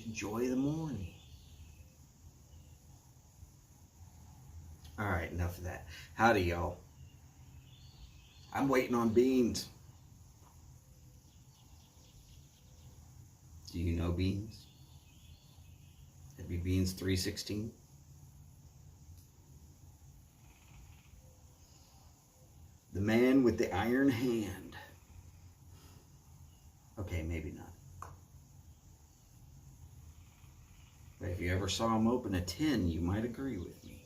enjoy the morning. All right, enough of that. Howdy, y'all. I'm waiting on Beans. Do you know Beans? That'd be Beans 316. The man with the iron hand. Okay, maybe not. But if you ever saw him open a tin, you might agree with me.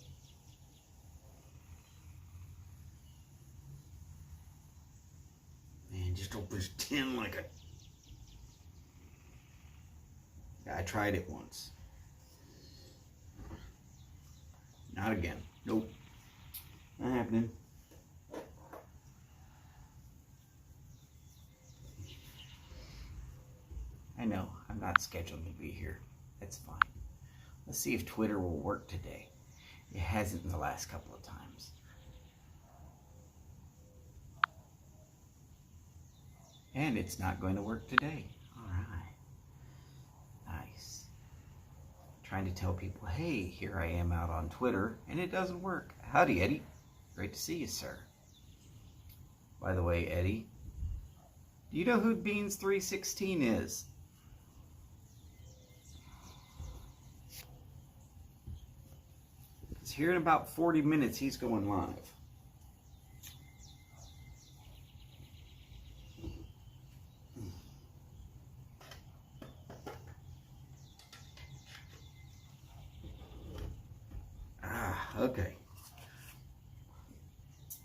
Man, just opens a tin like a... I tried it once. Not again. Nope. Not happening. I know, I'm not scheduled to be here. That's fine. Let's see if Twitter will work today. It hasn't in the last couple of times. And it's not going to work today. All right. Nice. Trying to tell people, hey, here I am out on Twitter, and it doesn't work. Howdy, Eddie. Great to see you, sir. By the way, Eddie, do you know who Beans 316 is? Because here in about 40 minutes, he's going live. Okay.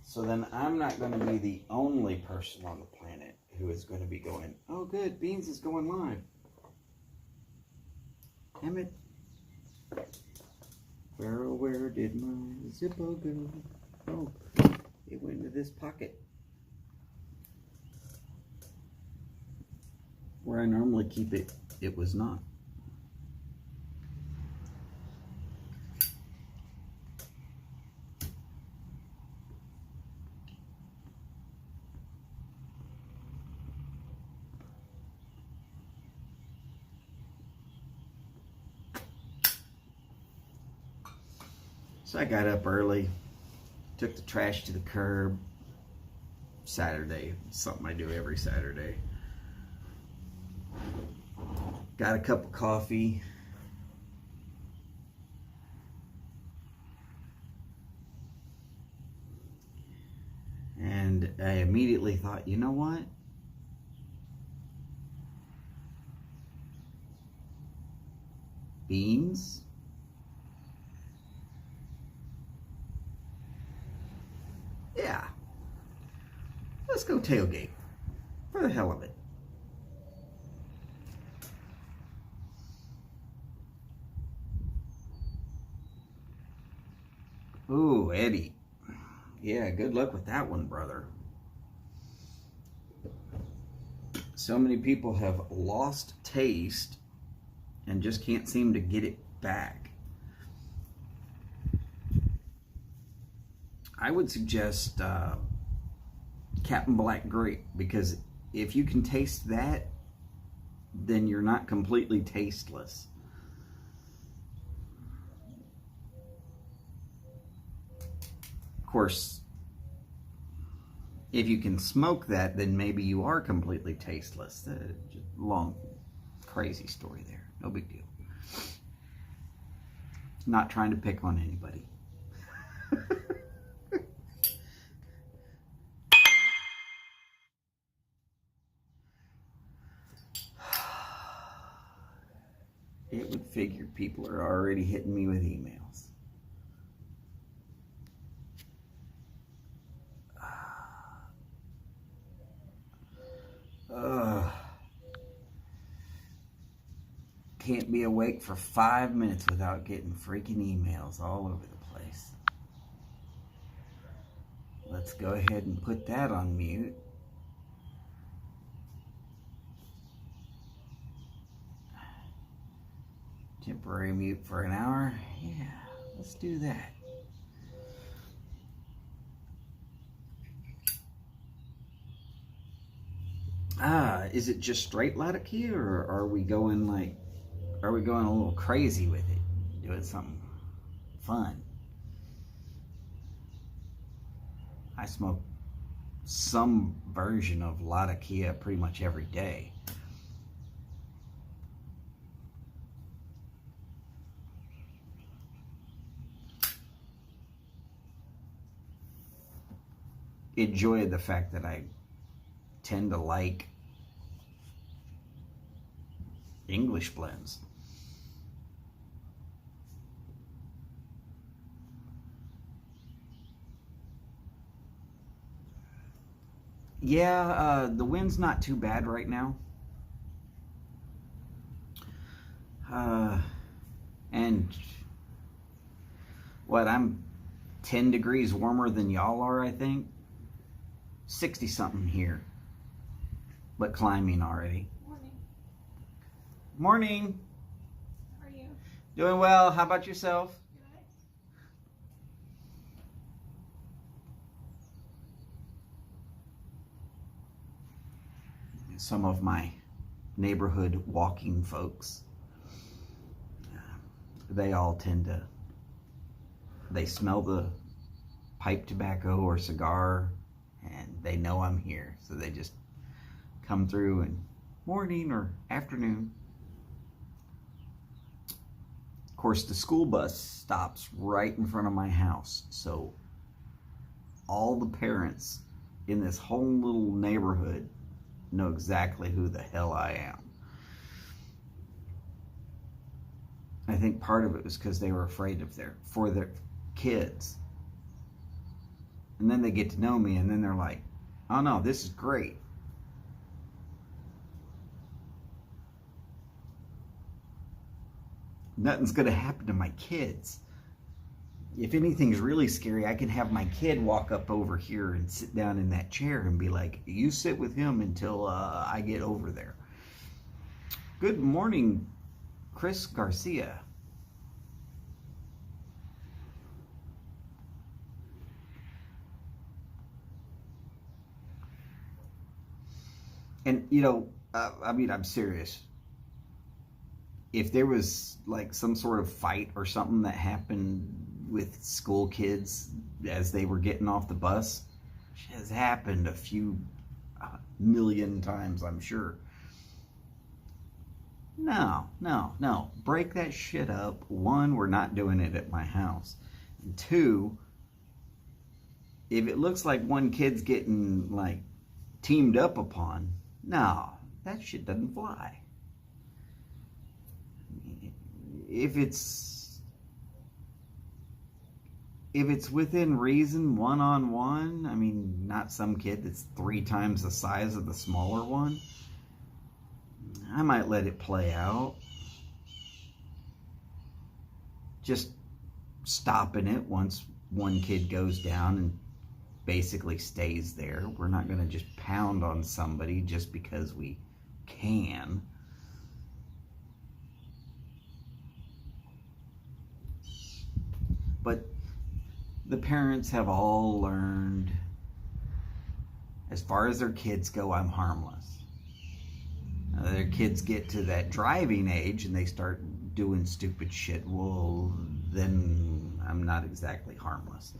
So then I'm not going to be the only person on the planet who is going to be going, oh good, Beans is going live. Damn it. Where did my Zippo go? Oh, it went into this pocket. Where I normally keep it, it was not. So I got up early, took the trash to the curb. Saturday, something I do every Saturday. Got a cup of coffee. And I immediately thought, you know what? Beans? Yeah. Let's go tailgate. For the hell of it. Ooh, Eddie. Yeah, good luck with that one, brother. So many people have lost taste and just can't seem to get it back. I would suggest Captain Black Grape, because if you can taste that, then you're not completely tasteless. Of course, if you can smoke that, then maybe you are completely tasteless. Just long, crazy story there. No big deal. Not trying to pick on anybody. It would figure people are already hitting me with emails. Can't be awake for 5 minutes without getting freaking emails all over the place. Let's go ahead and put that on mute. Temporary mute for an hour. Yeah, let's do that. Is it just straight Latakia, or are we going like, Or are we going a little crazy with it? Doing something fun? I smoke some version of Latakia pretty much every day. Enjoy the fact that I tend to like English blends. Yeah, the wind's not too bad right now. And what, I'm 10 degrees warmer than y'all are, I think. 60 something here, but climbing already. Morning. Morning. How are you? Doing well. How about yourself? Good. Some of my neighborhood walking folks, they all tend to, they smell the pipe tobacco or cigar and they know I'm here, so they just come through in morning or afternoon. Of course, the school bus stops right in front of my house, so all the parents in this whole little neighborhood know exactly who the hell I am. I think part of it was because they were afraid of for their kids. And then they get to know me and then they're like, oh no, this is great. Nothing's gonna happen to my kids. If anything's really scary, I can have my kid walk up over here and sit down in that chair and be like, you sit with him until I get over there. Good morning, Chris Garcia. And, you know, I mean, I'm serious. If there was like some sort of fight or something that happened with school kids as they were getting off the bus, which has happened a few million times, I'm sure. No. Break that shit up. One, we're not doing it at my house. And two, if it looks like one kid's getting like teamed up upon, no, that shit doesn't fly. If it's within reason, one-on-one, I mean, not some kid that's 3 times the size of the smaller one, I might let it play out. Just stopping it once one kid goes down and basically stays there. We're not going to just pound on somebody just because we can. But the parents have all learned, as far as their kids go, I'm harmless. Now, their kids get to that driving age and they start doing stupid shit, well, then I'm not exactly harmless.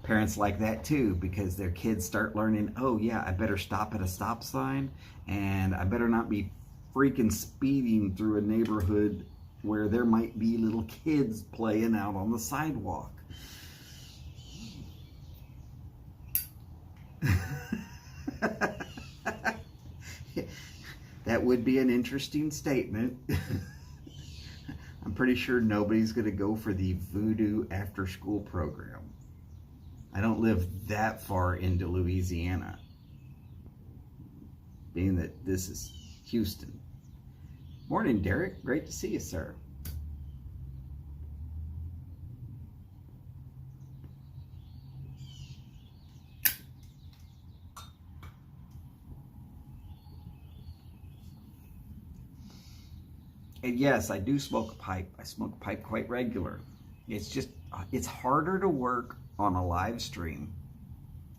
Parents like that too, because their kids start learning, oh yeah, I better stop at a stop sign and I better not be freaking speeding through a neighborhood where there might be little kids playing out on the sidewalk. That would be an interesting statement. I'm pretty sure nobody's going to go for the voodoo after school program. I don't live that far into Louisiana, being that this is Houston. Morning, Derek. Great to see you, sir. And yes, I do smoke a pipe. I smoke a pipe quite regular. It's just, it's harder to work on a live stream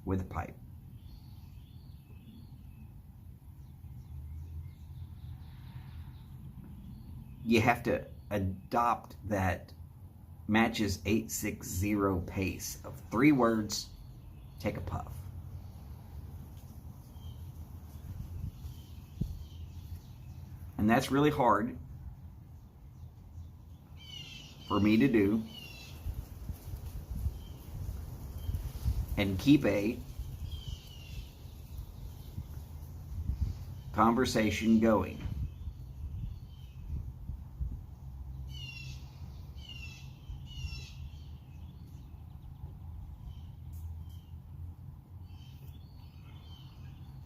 with a pipe. you have to adopt that matches 860 pace of 3 words, take a puff. And that's really hard for me to do. And keep a conversation going.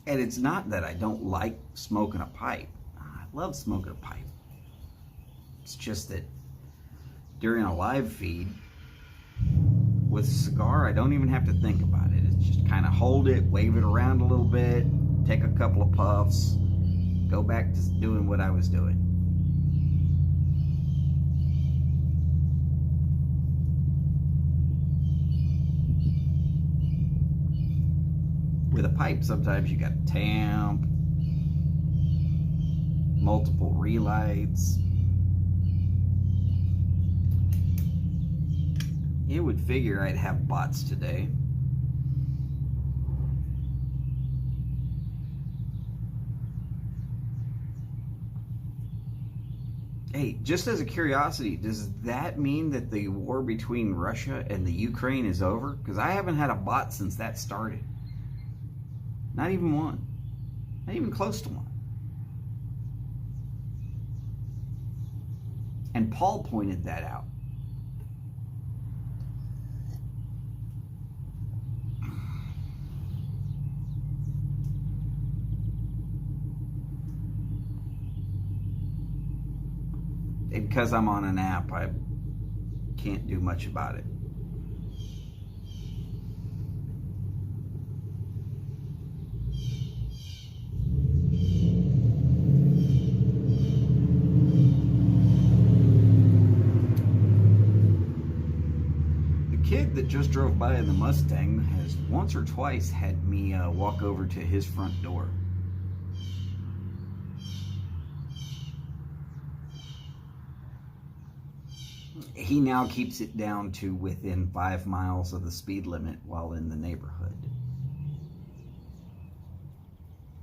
And it's not that I don't like smoking a pipe. I love smoking a pipe. It's just that during a live feed with a cigar, I don't even have to think about it. It's just kind of hold it, wave it around a little bit, take a couple of puffs, go back to doing what I was doing. With a pipe, sometimes you got to tamp, multiple relights. You would figure I'd have bots today. Hey, just as a curiosity, does that mean that the war between Russia and the Ukraine is over? Because I haven't had a bot since that started. Not even one. Not even close to one. And Paul pointed that out. And because I'm on an app, I can't do much about it. Kid that just drove by in the Mustang has once or twice had me walk over to his front door. He now keeps it down to within 5 miles of the speed limit while in the neighborhood.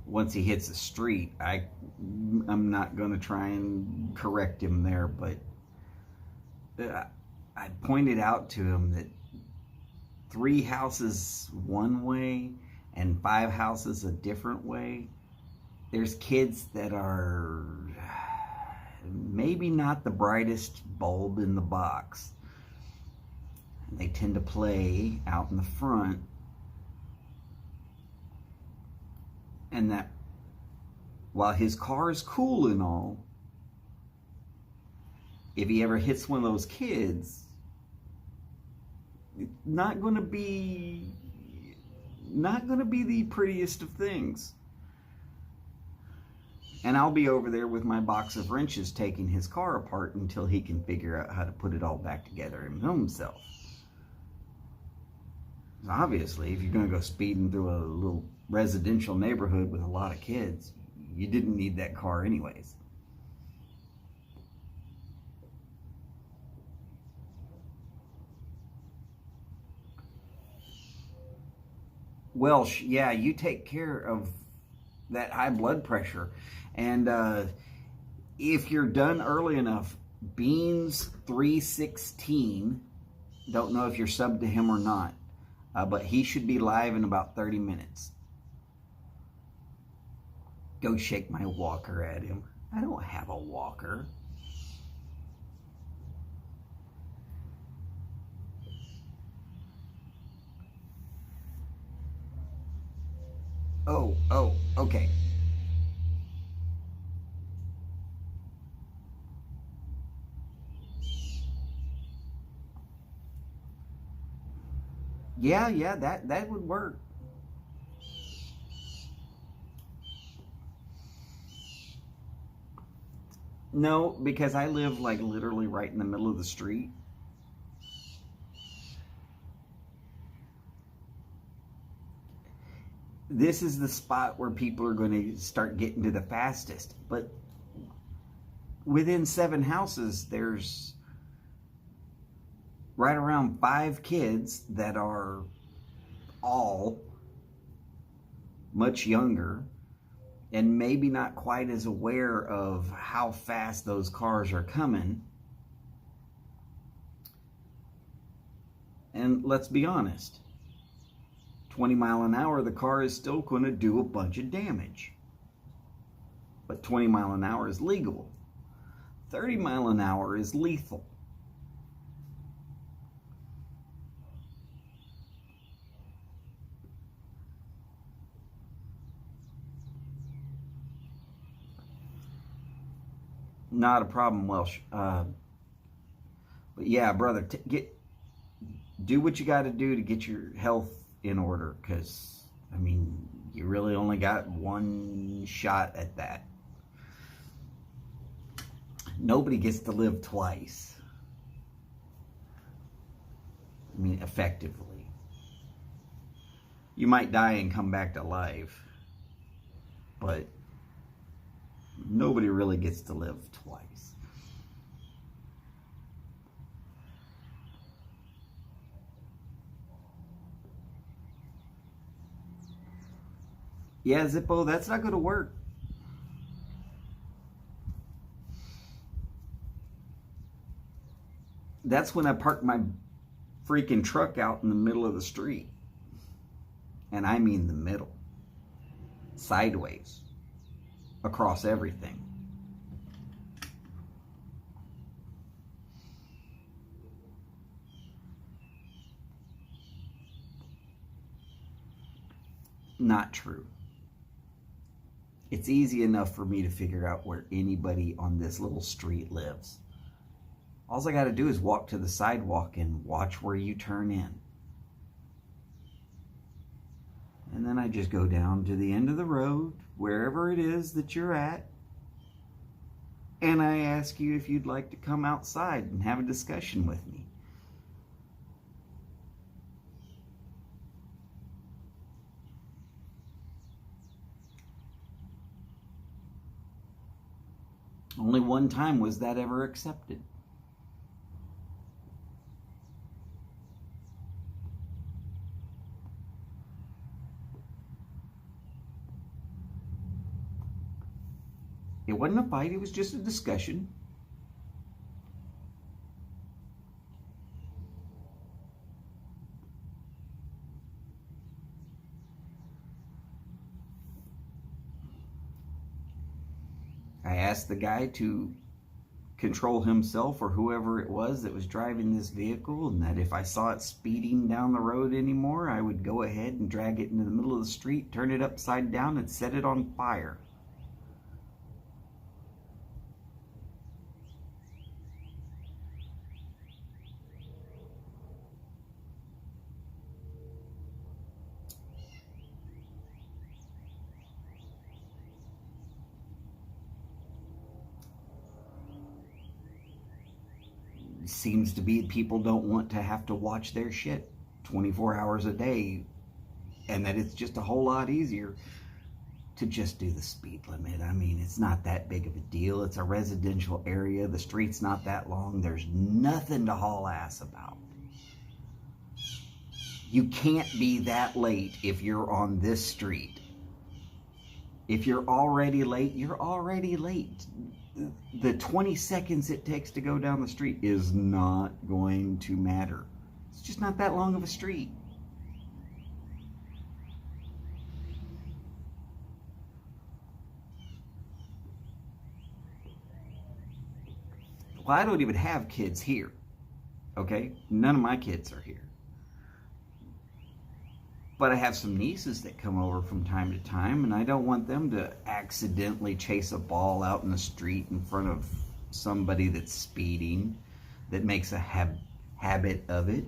Once he hits the street, I'm not going to try and correct him there, but I pointed out to him that 3 houses one way and 5 houses a different way. There's kids that are maybe not the brightest bulb in the box. They tend to play out in the front. And that while his car is cool and all, if he ever hits one of those kids, it's not going to be the prettiest of things. And I'll be over there with my box of wrenches taking his car apart until he can figure out how to put it all back together himself. Obviously, if you're going to go speeding through a little residential neighborhood with a lot of kids, you didn't need that car anyways. Well, yeah, you take care of that high blood pressure. And if you're done early enough, Beans 316, don't know if you're subbed to him or not, but he should be live in about 30 minutes. Go shake my walker at him. I don't have a walker. Oh, okay. Yeah, that would work. No, because I live like literally right in the middle of the street. This is the spot where people are going to start getting to the fastest. But within 7 houses, there's right around 5 kids that are all much younger and maybe not quite as aware of how fast those cars are coming. And let's be honest, 20 mile an hour, the car is still going to do a bunch of damage. But 20 mile an hour is legal. 30 mile an hour is lethal. Not a problem, Welsh. But yeah, brother, do what you got to do to get your health in order, because, I mean, you really only got one shot at that. Nobody gets to live twice. I mean, effectively. You might die and come back to life, but nobody really gets to live twice. Yeah, Zippo, that's not going to work. That's when I parked my freaking truck out in the middle of the street. And I mean the middle. Sideways. Across everything. Not true. It's easy enough for me to figure out where anybody on this little street lives. All I got to do is walk to the sidewalk and watch where you turn in. And then I just go down to the end of the road, wherever it is that you're at, and I ask you if you'd like to come outside and have a discussion with me. Only one time was that ever accepted. It wasn't a fight, it was just a discussion. I asked the guy to control himself or whoever it was that was driving this vehicle, and that if I saw it speeding down the road anymore, I would go ahead and drag it into the middle of the street, turn it upside down, and set it on fire. Seems to be people don't want to have to watch their shit 24 hours a day, and that it's just a whole lot easier to just do the speed limit. I mean, it's not that big of a deal. It's a residential area. The street's not that long. There's nothing to haul ass about. You can't be that late if you're on this street. If you're already late, you're already late. The 20 seconds it takes to go down the street is not going to matter. It's just not that long of a street. Well, I don't even have kids here, okay? None of my kids are here. But I have some nieces that come over from time to time, and I don't want them to accidentally chase a ball out in the street in front of somebody that's speeding, that makes a habit of it.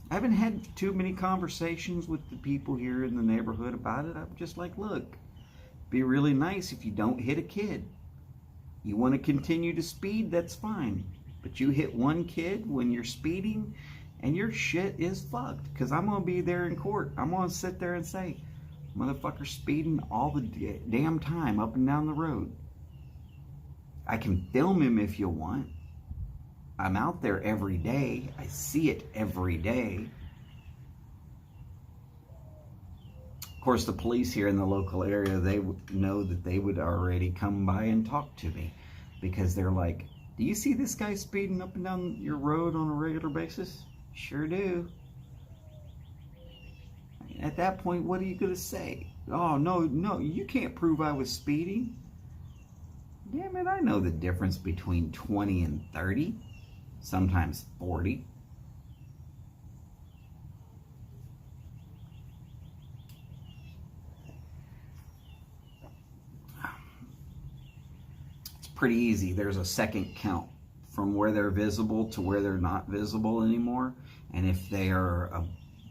I haven't had too many conversations with the people here in the neighborhood about it. I'm just like, look, it'd be really nice if you don't hit a kid. You want to continue to speed, that's fine. But you hit one kid when you're speeding, and your shit is fucked, because I'm going to be there in court. I'm going to sit there and say, motherfucker speeding all the damn time up and down the road. I can film him if you want. I'm out there every day. I see it every day. Of course, the police here in the local area, they know that they would already come by and talk to me, because they're like, do you see this guy speeding up and down your road on a regular basis? Sure do. At that point, what are you going to say? Oh, no, you can't prove I was speeding. Damn it, I know the difference between 20 and 30, sometimes 40. It's pretty easy. There's a second count from where they're visible to where they're not visible anymore. And if they are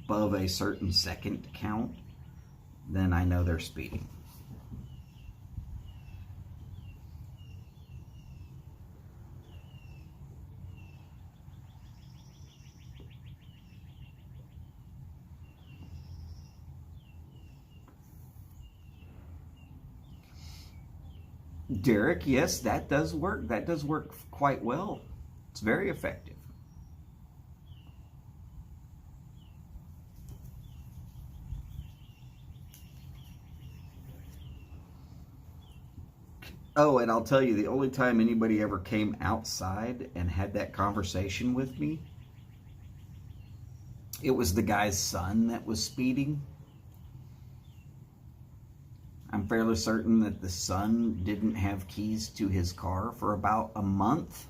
above a certain second count, then I know they're speeding. Derek, yes, that does work. That does work quite well. It's very effective. Oh, and I'll tell you, the only time anybody ever came outside and had that conversation with me, it was the guy's son that was speeding. I'm fairly certain that the son didn't have keys to his car for about a month.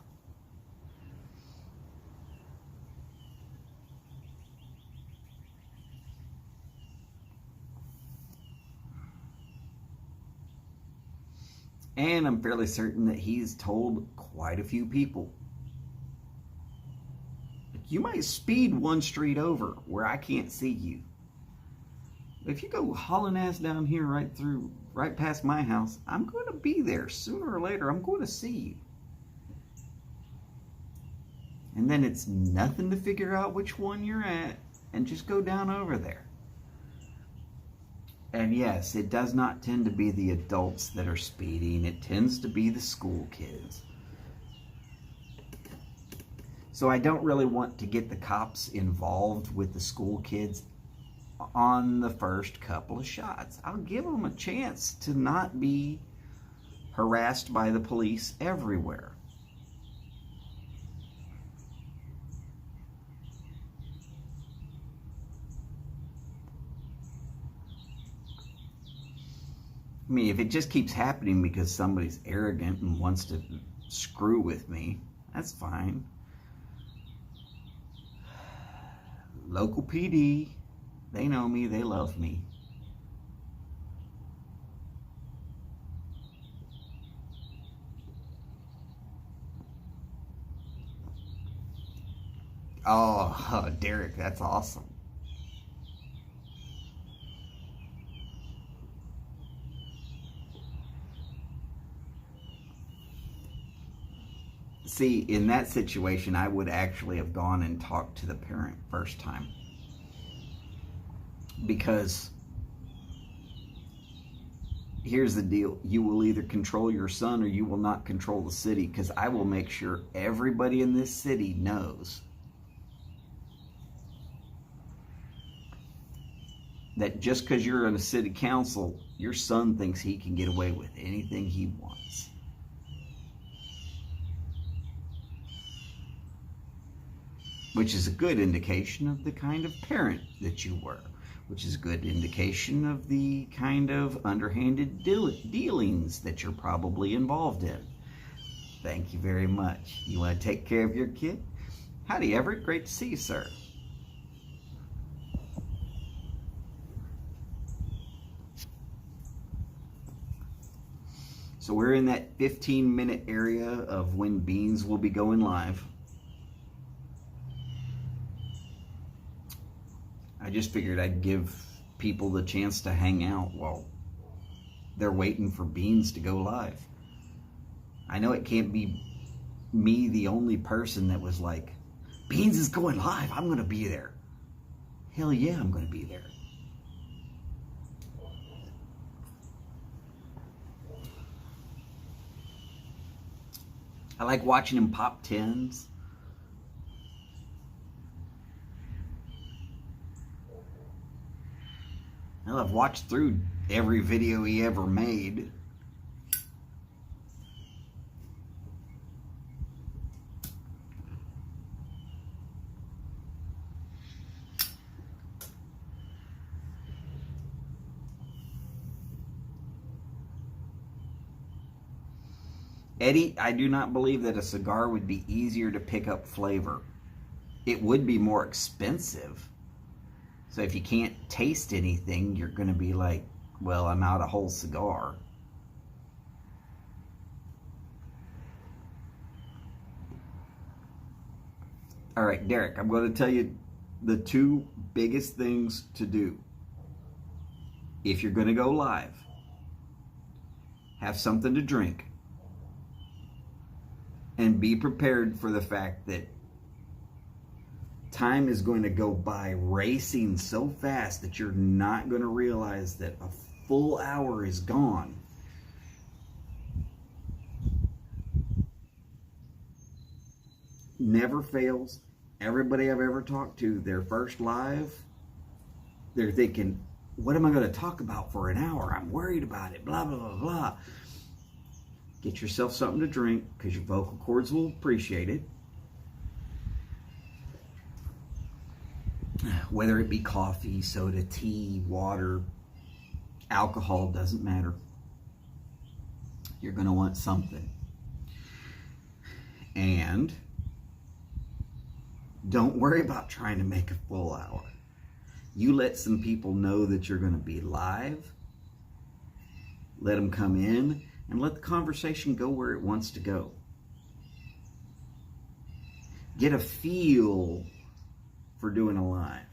And I'm fairly certain that he's told quite a few people, you might speed one street over where I can't see you. If you go hauling ass down here right past my house, I'm going to be there. Sooner or later, I'm going to see you. And then it's nothing to figure out which one you're at and just go down over there. And yes, it does not tend to be the adults that are speeding. It tends to be the school kids. So I don't really want to get the cops involved with the school kids on the first couple of shots. I'll give them a chance to not be harassed by the police everywhere. I mean, if it just keeps happening because somebody's arrogant and wants to screw with me, that's fine. Local PD, they know me, they love me. Oh, Derek, that's awesome. See, in that situation, I would actually have gone and talked to the parent first time. Because here's the deal. You will either control your son or you will not control the city, because I will make sure everybody in this city knows that just because you're in a city council, your son thinks he can get away with anything he wants. Which is a good indication of the kind of parent that you were. Which is a good indication of the kind of underhanded dealings that you're probably involved in. Thank you very much. You want to take care of your kid? Howdy, Everett. Great to see you, sir. So we're in that 15-minute area of when Beans will be going live. I just figured I'd give people the chance to hang out while they're waiting for Beans to go live. I know it can't be me, the only person that was like, Beans is going live, I'm going to be there. Hell yeah, I'm going to be there. I like watching him pop tins. Well, I've watched through every video he ever made. Eddie, I do not believe that a cigar would be easier to pick up flavor. It would be more expensive. So if you can't taste anything, you're going to be like, well, I'm out a whole cigar. All right, Derek, I'm going to tell you the two biggest things to do. If you're going to go live, have something to drink. And be prepared for the fact that time is going to go by racing so fast that you're not going to realize that a full hour is gone. Never fails. Everybody I've ever talked to, their first live, they're thinking, what am I going to talk about for an hour? I'm worried about it, blah, blah, blah, blah. Get yourself something to drink because your vocal cords will appreciate it. Whether it be coffee, soda, tea, water, alcohol, doesn't matter. You're going to want something. And don't worry about trying to make a full hour. You let some people know that you're going to be live. Let them come in. And let the conversation go where it wants to go. Get a feel for doing a live.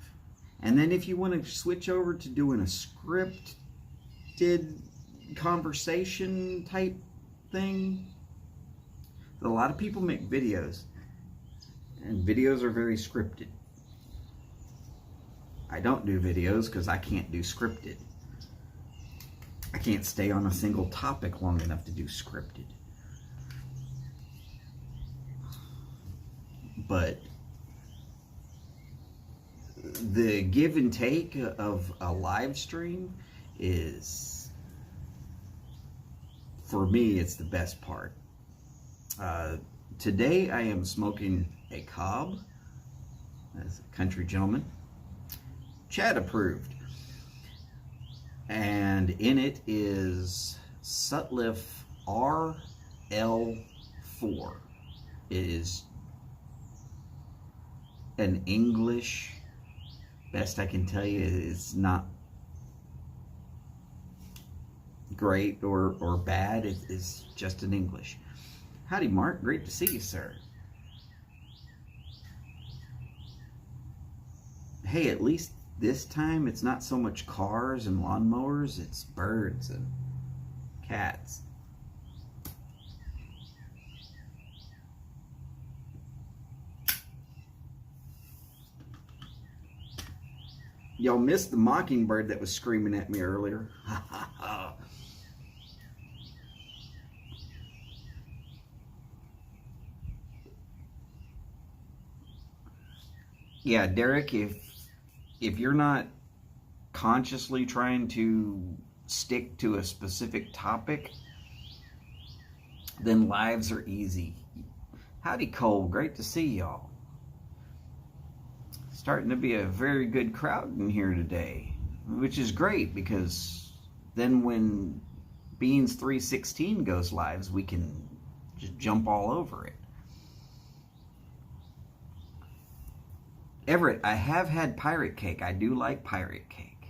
And then if you want to switch over to doing a scripted conversation type thing, a lot of people make videos. And videos are very scripted. I don't do videos because I can't do scripted. I can't stay on a single topic long enough to do scripted. But the give and take of a live stream is, for me, it's the best part. Today I am smoking a cob, as a country gentleman, Chad approved. And in it is Sutliff RL4. It is an English, best I can tell you, it's not great or bad. It is just an English. Howdy, Mark. Great to see you, sir. Hey, at least this time, it's not so much cars and lawnmowers, it's birds and cats. Y'all missed the mockingbird that was screaming at me earlier. Yeah, Derek, if you're not consciously trying to stick to a specific topic, then lives are easy. Howdy, Cole. Great to see y'all. Starting to be a very good crowd in here today, which is great because then when Beans 316 goes live, we can just jump all over it. Everett, I have had pirate cake. I do like pirate cake.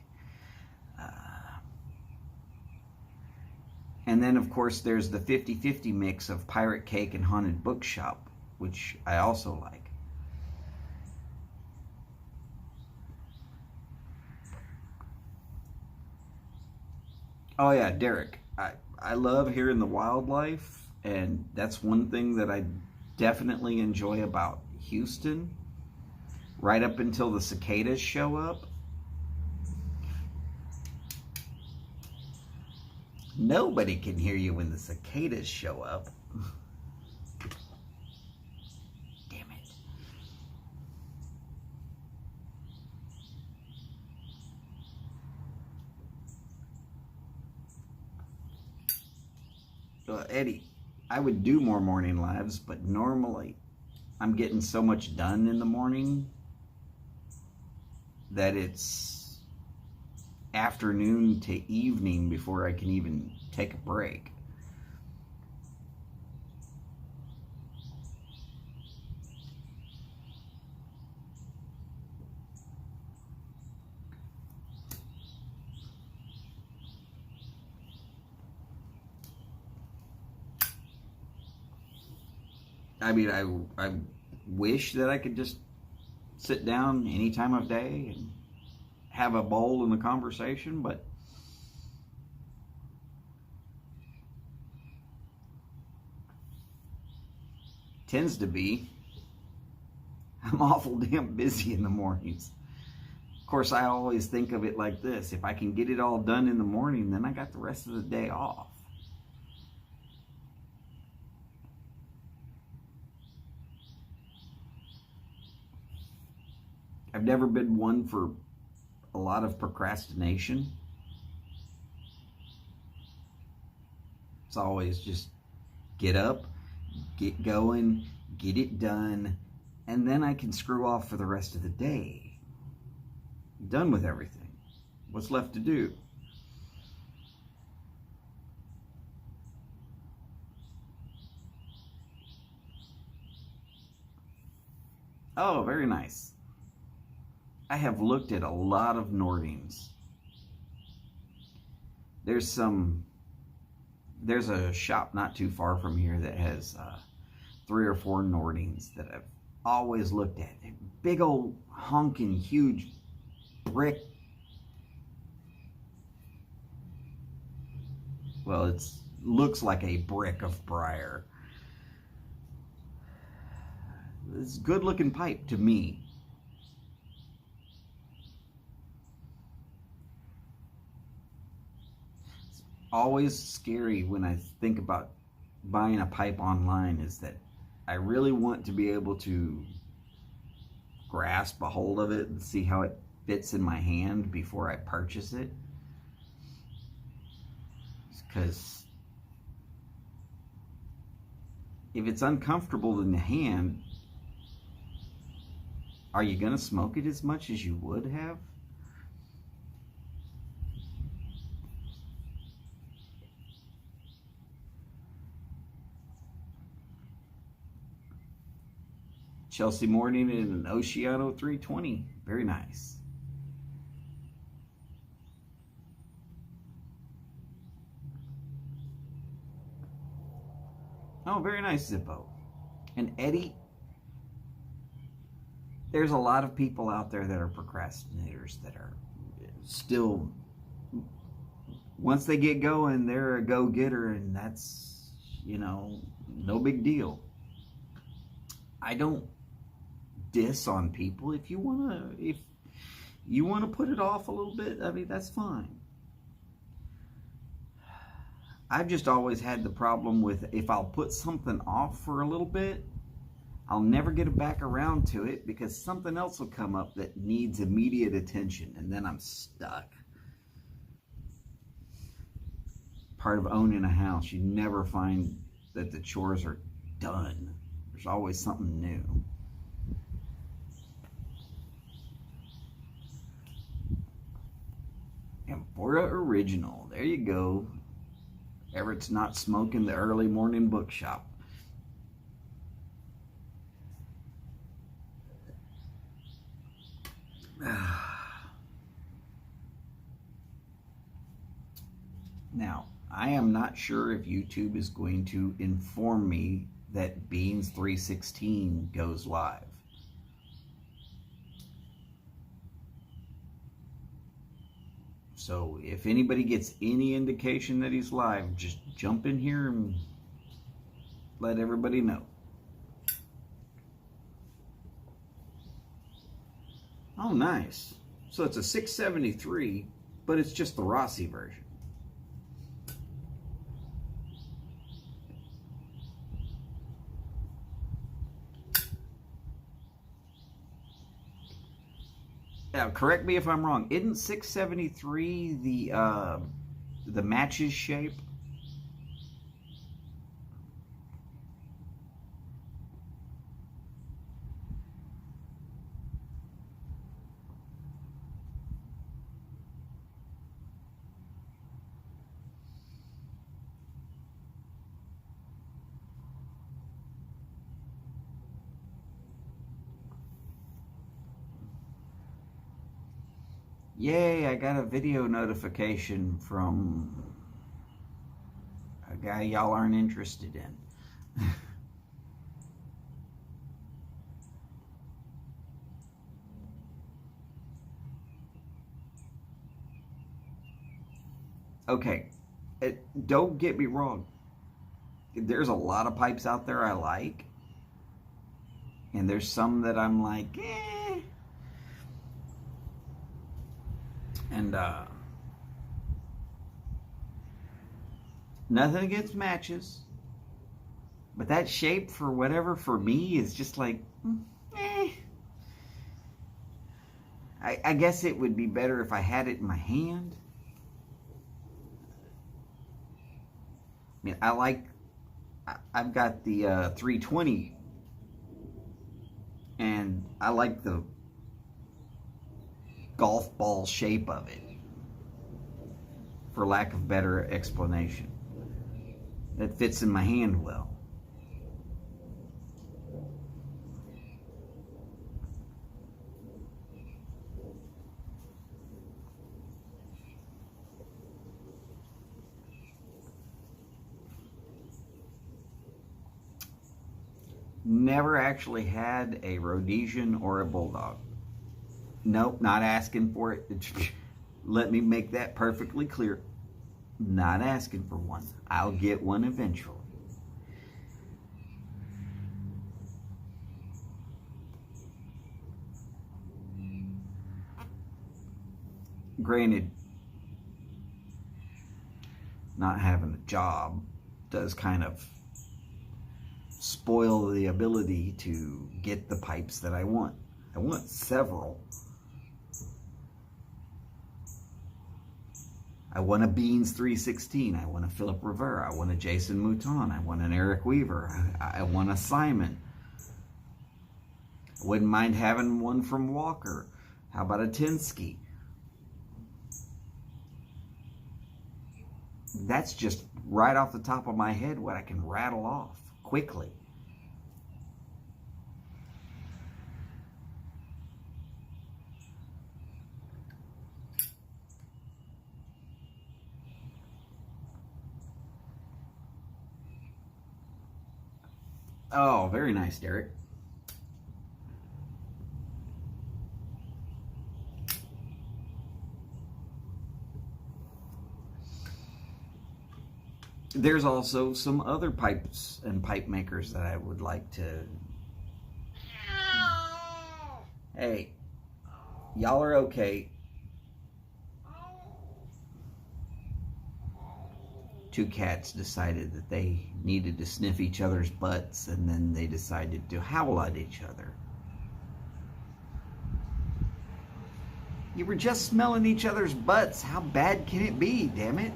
And then, of course, there's the 50-50 mix of pirate cake and haunted bookshop, which I also like. Oh yeah, Derek, I love hearing the wildlife, and that's one thing that I definitely enjoy about Houston. Right up until the cicadas show up. Nobody can hear you when the cicadas show up. Eddie, I would do more morning lives, but normally I'm getting so much done in the morning that it's afternoon to evening before I can even take a break. I mean, I wish that I could just sit down any time of day and have a bowl in the conversation, but tends to be I'm awful damn busy in the mornings. Of course, I always think of it like this: if I can get it all done in the morning, then I got the rest of the day off. I've never been one for a lot of procrastination. It's always just get up, get going, get it done, and then I can screw off for the rest of the day. Done with everything. What's left to do? Oh, very nice. I have looked at a lot of Nordings. There's a shop not too far from here that has 3 or 4 Nordings that I've always looked at. They're big old honking huge brick. Well, it looks like a brick of briar. It's a good looking pipe to me. Always scary when I think about buying a pipe online is that I really want to be able to grasp a hold of it and see how it fits in my hand before I purchase it. Because if it's uncomfortable in the hand, are you going to smoke it as much as you would have? Chelsea Morning in an Oceano 320. Very nice. Oh, very nice, Zippo. And Eddie, there's a lot of people out there that are procrastinators that are still, once they get going, they're a go-getter, and that's, no big deal. I don't diss on people. If you want to put it off a little bit, I mean, that's fine. I've just always had the problem with, if I'll put something off for a little bit, I'll never get it back around to it because something else will come up that needs immediate attention, and then I'm stuck. Part of owning a house, you never find that the chores are done. There's always something new. And Florida Original, there you go. Everett's not smoking the early morning bookshop. Now, I am not sure if YouTube is going to inform me that Beans 316 goes live. So if anybody gets any indication that he's live, just jump in here and let everybody know. Oh, nice. So it's a 673, but it's just the Rossi version. Now, correct me if I'm wrong. Isn't 673 the matches shape? Yay, I got a video notification from a guy y'all aren't interested in. Okay, don't get me wrong. There's a lot of pipes out there I like. And there's some that I'm like, eh. And nothing against matches, but that shape for whatever for me is just like, eh. I guess it would be better if I had it in my hand. I mean, I've got the 320, and I like the golf ball shape of it, for lack of better explanation. It fits in my hand well. Never actually had a Rhodesian or a Bulldog. Nope, not asking for it. Let me make that perfectly clear. Not asking for one. I'll get one eventually. Granted, not having a job does kind of spoil the ability to get the pipes that I want. I want several. I want a Beans 316. I want a Philip Rivera. I want a Jason Mouton. I want an Eric Weaver. I want a Simon. I wouldn't mind having one from Walker. How about a Tinsky? That's just right off the top of my head what I can rattle off quickly. Oh, very nice, Derek. There's also some other pipes and pipe makers that I would like to... Hey, y'all are okay. Two cats decided that they needed to sniff each other's butts, and then they decided to howl at each other. You were just smelling each other's butts. How bad can it be, damn it?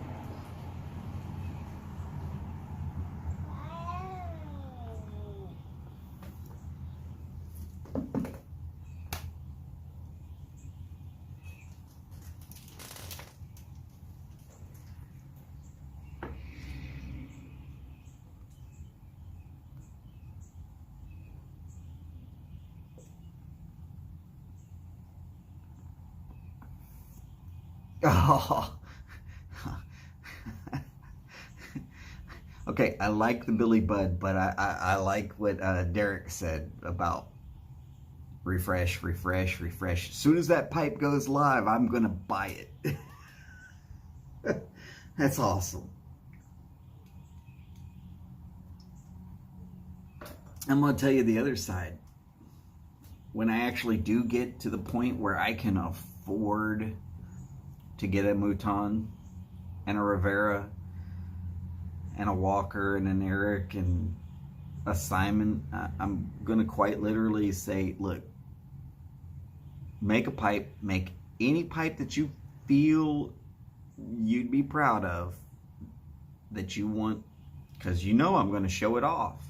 Oh. Okay, I like the Billy Bud, but I like what Derek said about refresh, refresh, refresh. As soon as that pipe goes live, I'm going to buy it. That's awesome. I'm going to tell you the other side. When I actually do get to the point where I can afford to get a Mouton and a Rivera and a Walker and an Eric and a Simon, I'm going to quite literally say, look, make a pipe, make any pipe that you feel you'd be proud of, that you want, because you know I'm going to show it off.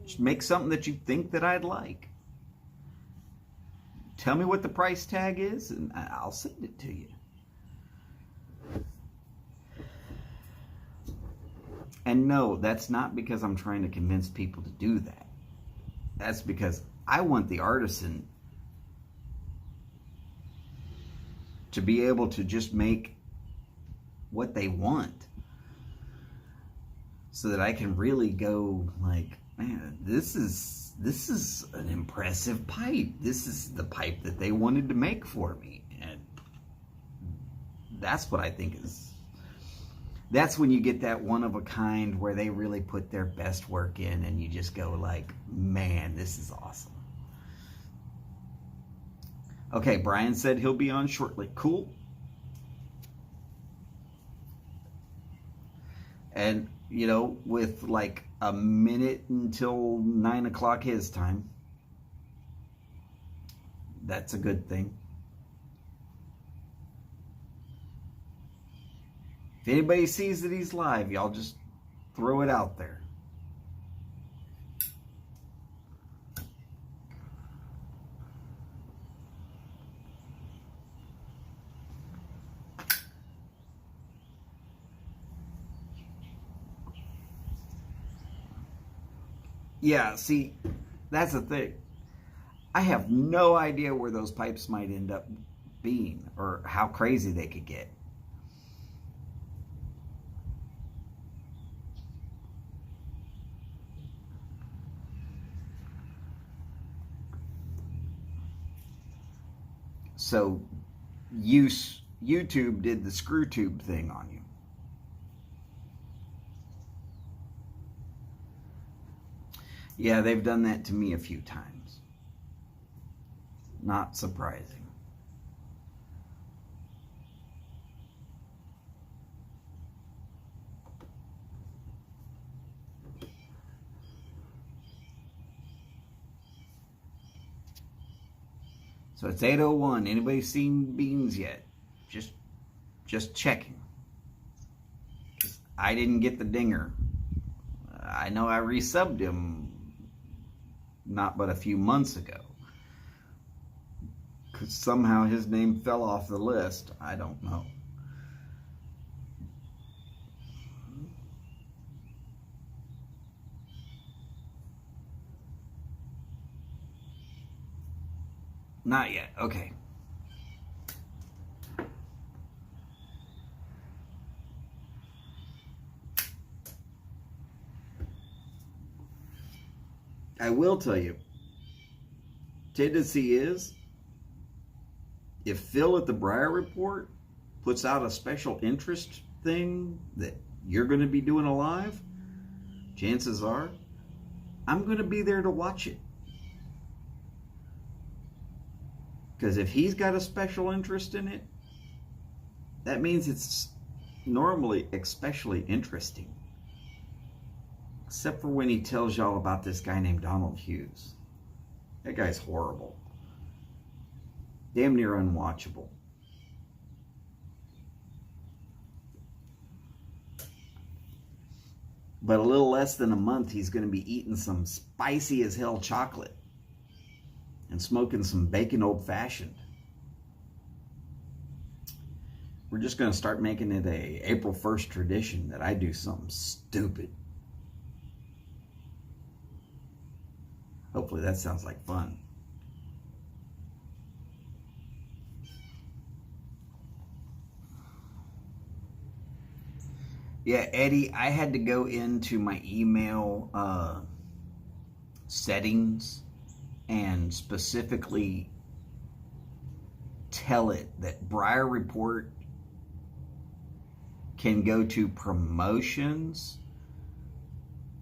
Just make something that you think that I'd like. Tell me what the price tag is, and I'll send it to you. And no, that's not because I'm trying to convince people to do that. That's because I want the artisan to be able to just make what they want, so that I can really go like, man, this is an impressive pipe. This is the pipe that they wanted to make for me. And that's what I think that's when you get that one of a kind where they really put their best work in, and you just go like, man, this is awesome. Okay, Brian said he'll be on shortly. Cool. And, you know, with like a minute until 9 o'clock his time, that's a good thing. If anybody sees that he's live, y'all just throw it out there. Yeah, see, that's the thing. I have no idea where those pipes might end up being, or how crazy they could get. So, YouTube did the screw tube thing on you. Yeah, they've done that to me a few times. Not surprising. So it's 8:01. Anybody seen Beans yet? Just checking. 'Cause I didn't get the dinger. I know I resubbed him not but a few months ago. 'Cause somehow his name fell off the list. I don't know. Not yet. Okay. I will tell you, tendency is, if Phil at the Briar Report puts out a special interest thing that you're going to be doing a live, chances are I'm going to be there to watch it. Because if he's got a special interest in it, that means it's normally especially interesting. Except for when he tells y'all about this guy named Donald Hughes. That guy's horrible. Damn near unwatchable. But a little less than a month, he's going to be eating some spicy as hell chocolate and smoking some bacon old fashioned. We're just going to start making it a April 1st tradition that I do something stupid. Hopefully that sounds like fun. Yeah, Eddie, I had to go into my email settings and specifically tell it that Briar Report can go to promotions,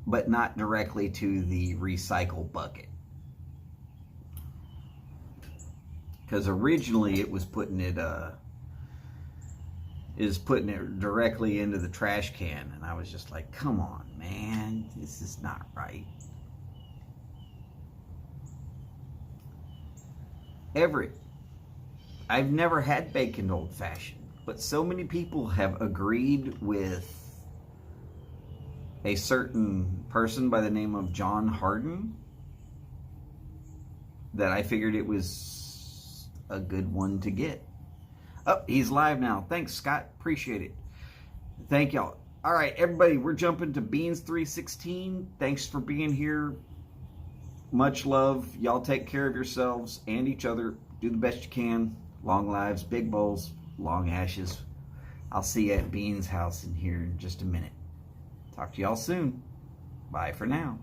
but not directly to the recycle bucket. Because originally it was putting it directly into the trash can, and I was just like, come on, man, this is not right. Everett, I've never had bacon old fashioned, but so many people have agreed with a certain person by the name of John Harden that I figured it was a good one to get. Oh, he's live now. Thanks, Scott. Appreciate it. Thank y'all. All right, everybody, we're jumping to Beans 316. Thanks for being here. Much love. Y'all take care of yourselves and each other. Do the best you can. Long lives, big bowls, long ashes. I'll see you at Beans' house in here in just a minute. Talk to y'all soon. Bye for now.